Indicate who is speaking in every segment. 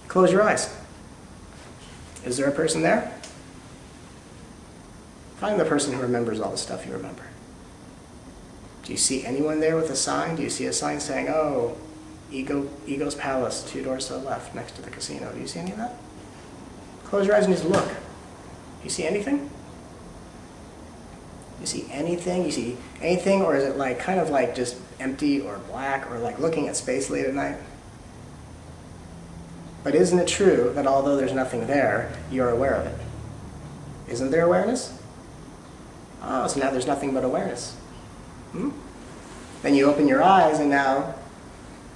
Speaker 1: Close your eyes. Is there a person there? Find the person who remembers all the stuff you remember. Do you see anyone there with a sign? Do you see a sign saying, oh, Ego's Palace, 2 doors to the left, next to the casino? Do you see any of that? Close your eyes and just look. Do you see anything? You see anything? You see anything, or is it like kind of like just empty or black, or like looking at space late at night? But isn't it true that although there's nothing there, you're aware of it? Isn't there awareness? Oh, so now there's nothing but awareness. Then you open your eyes and now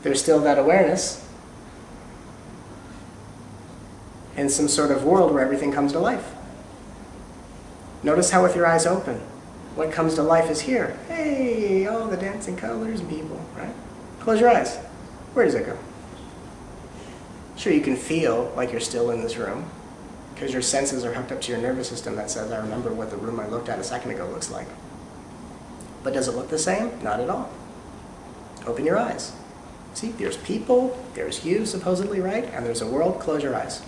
Speaker 1: there's still that awareness in some sort of world where everything comes to life. Notice how with your eyes open, what comes to life is here. Hey, all the dancing colors and people, right? Close your eyes. Where does it go? Sure, you can feel like you're still in this room because your senses are hooked up to your nervous system that says, I remember what the room I looked at a second ago looks like. But does it look the same? Not at all. Open your eyes. See, there's people, there's you supposedly, right? And there's a world. Close your eyes.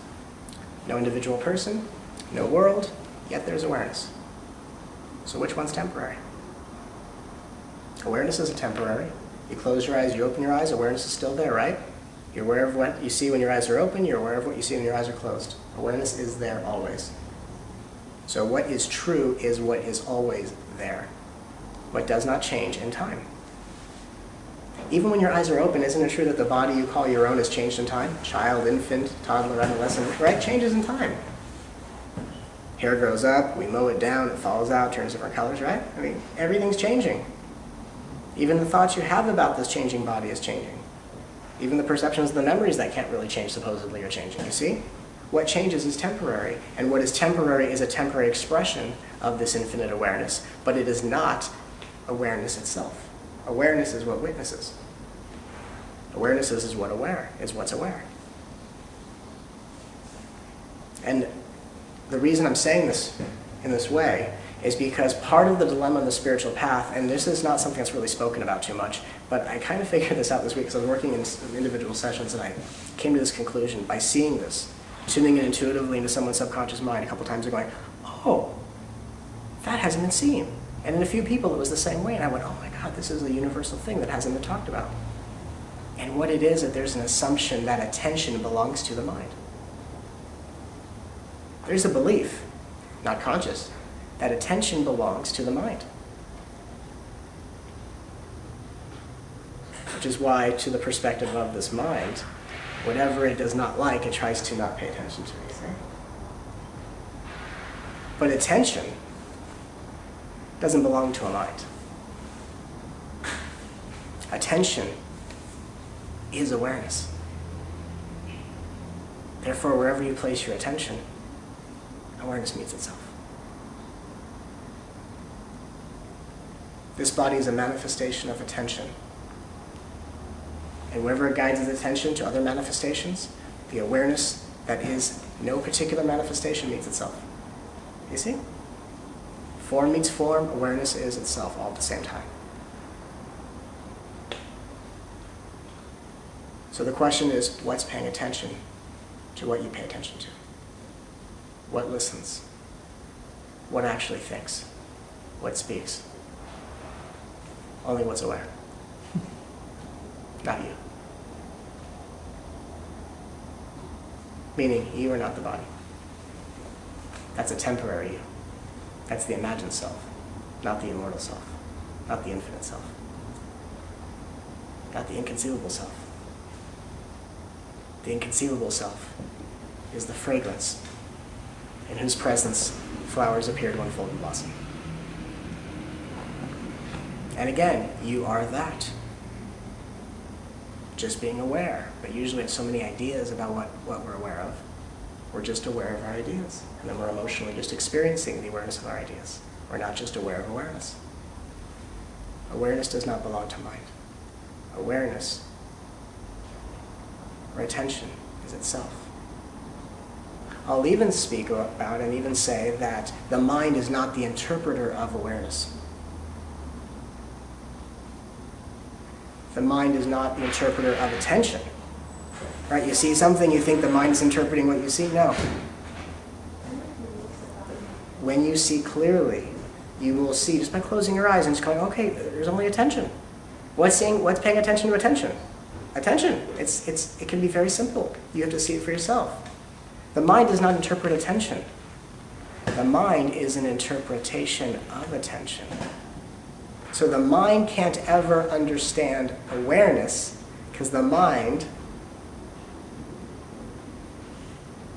Speaker 1: No individual person, no world, yet there's awareness. So which one's temporary? Awareness isn't temporary. You close your eyes, you open your eyes, awareness is still there, right? You're aware of what you see when your eyes are open, you're aware of what you see when your eyes are closed. Awareness is there always. So what is true is what is always there. What does not change in time. Even when your eyes are open, isn't it true that the body you call your own is changed in time? Child, infant, toddler, adolescent, right? Changes in time. Hair grows up, we mow it down, it falls out, turns different colors, right? I mean, everything's changing. Even the thoughts you have about this changing body is changing. Even the perceptions of the memories that can't really change supposedly are changing, you see? What changes is temporary, and what is temporary is a temporary expression of this infinite awareness, but it is not awareness itself. Awareness is what witnesses. Awareness is what's aware. And the reason I'm saying this in this way is because part of the dilemma of the spiritual path, and this is not something that's really spoken about too much, but I kind of figured this out this week because I was working in individual sessions and I came to this conclusion by seeing this, tuning in intuitively into someone's subconscious mind a couple times and going, oh, that hasn't been seen. And in a few people it was the same way, and I went, oh my God, this is a universal thing that hasn't been talked about. And what it is that there's an assumption that attention belongs to the mind. There's a belief, not conscious, that attention belongs to the mind. Which is why, to the perspective of this mind, whatever it does not like, it tries to not pay attention to. You see? But attention doesn't belong to a mind. Attention is awareness. Therefore, wherever you place your attention, awareness meets itself. This body is a manifestation of attention. And wherever it guides its attention to other manifestations, the awareness that is no particular manifestation meets itself. You see? Form meets form, awareness is itself all at the same time. So the question is, what's paying attention to what you pay attention to? What listens? What actually thinks? What speaks? Only what's aware. Not you. Meaning, you are not the body. That's a temporary you. That's the imagined self, not the immortal self, not the infinite self, not the inconceivable self. The inconceivable self is the fragrance in whose presence flowers appear to unfold and blossom. And again, you are that. Just being aware. But usually we have so many ideas about what we're aware of. We're just aware of our ideas. And then we're emotionally just experiencing the awareness of our ideas. We're not just aware of awareness. Awareness does not belong to mind. Awareness, or attention, is itself. I'll even speak about and even say that the mind is not the interpreter of awareness. The mind is not the interpreter of attention. Right? You see something, you think the mind is interpreting what you see? No. When you see clearly, you will see just by closing your eyes and just going, okay, there's only attention. What's paying attention to attention? Attention. It can be very simple. You have to see it for yourself. The mind does not interpret attention. The mind is an interpretation of attention. So the mind can't ever understand awareness because the mind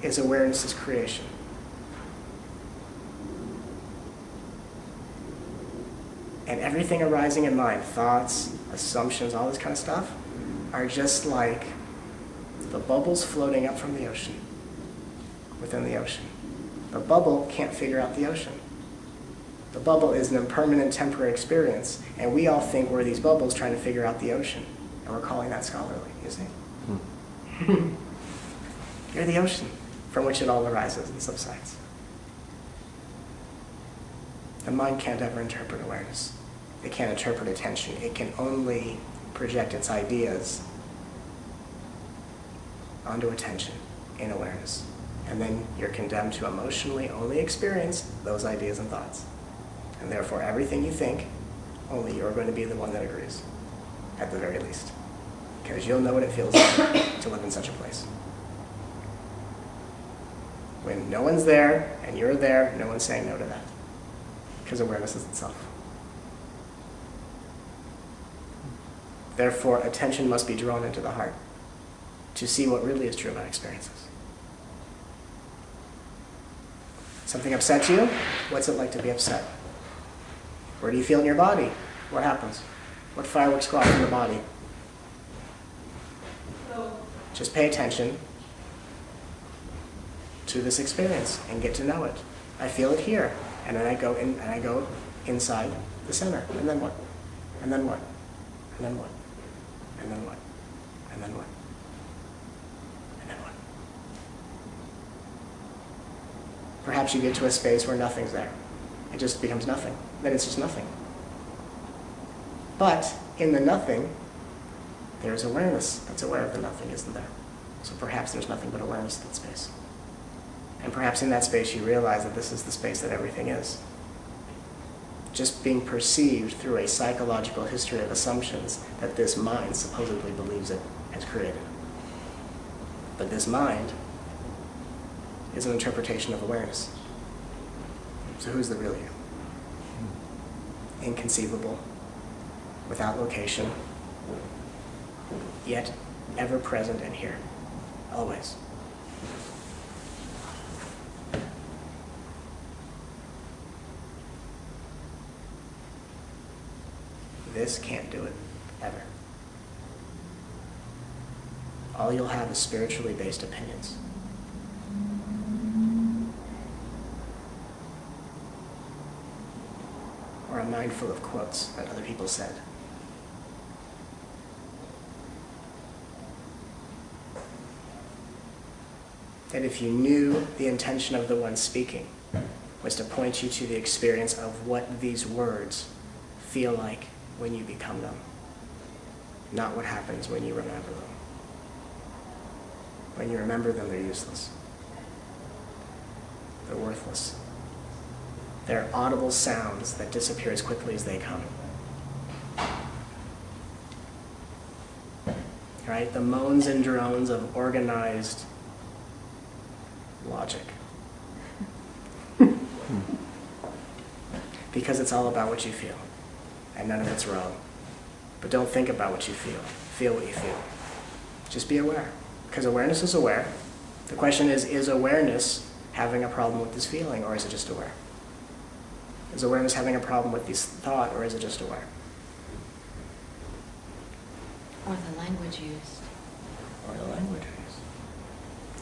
Speaker 1: is awareness's creation. And everything arising in mind, thoughts, assumptions, all this kind of stuff, are just like the bubbles floating up from the ocean, within the ocean. The bubble can't figure out the ocean. The bubble is an impermanent temporary experience, and we all think we're these bubbles trying to figure out the ocean. And we're calling that scholarly, you see? You're the ocean from which it all arises and subsides. The mind can't ever interpret awareness. It can't interpret attention. It can only project its ideas onto attention in awareness. And then you're condemned to emotionally only experience those ideas and thoughts. And therefore, everything you think, only you're going to be the one that agrees, at the very least. Because you'll know what it feels like to live in such a place. When no one's there, and you're there, no one's saying no to that. Because awareness is itself. Therefore, attention must be drawn into the heart to see what really is true about experiences. Something upsets you? What's it like to be upset? Where do you feel in your body? What happens? What fireworks go off in the body? Just pay attention to this experience and get to know it. I feel it here, and then I go in, and I go inside the center, and then what? And then what? And then what? And then what? And then what? And then what? Perhaps you get to a space where nothing's there. It just becomes nothing. Then it's just nothing. But in the nothing, there's awareness that's aware of the nothing, isn't there? So perhaps there's nothing but awareness in that space. And perhaps in that space you realize that this is the space that everything is. Just being perceived through a psychological history of assumptions that this mind supposedly believes it has created. But this mind is an interpretation of awareness. So who's the real you? Inconceivable, without location, yet ever present and here, always. This can't do it, ever. All you'll have is spiritually based opinions. Or a mind full of quotes that other people said. That if you knew the intention of the one speaking was to point you to the experience of what these words feel like when you become them, not what happens when you remember them. When you remember them, they're useless. They're worthless. They're audible sounds that disappear as quickly as they come. Right? The moans and drones of organized logic. Because it's all about what you feel. And none of it's wrong. But don't think about what you feel. Feel what you feel. Just be aware. Because awareness is aware. The question is awareness having a problem with this feeling, or is it just aware? Is awareness having a problem with this thought, or is it just aware?
Speaker 2: Or the language used.
Speaker 1: Or the language used.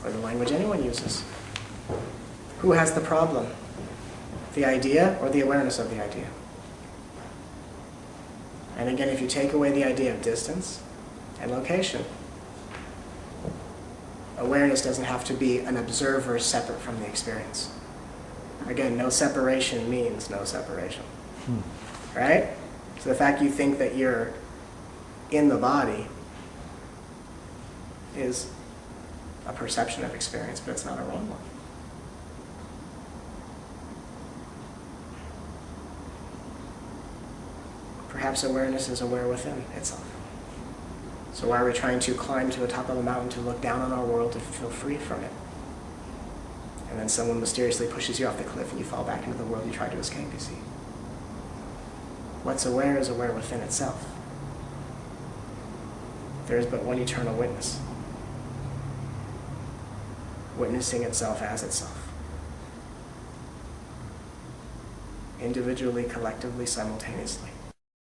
Speaker 1: Or the language anyone uses. Who has the problem? The idea or the awareness of the idea? And again, if you take away the idea of distance and location, awareness doesn't have to be an observer separate from the experience. Again, no separation means no separation. Right? So the fact you think that you're in the body is a perception of experience, but it's not a wrong one. Perhaps awareness is aware within itself. So why are we trying to climb to the top of the mountain to look down on our world to feel free from it? And then someone mysteriously pushes you off the cliff and you fall back into the world you tried to escape, you see. What's aware is aware within itself. There is but one eternal witness, witnessing itself as itself. Individually, collectively, simultaneously.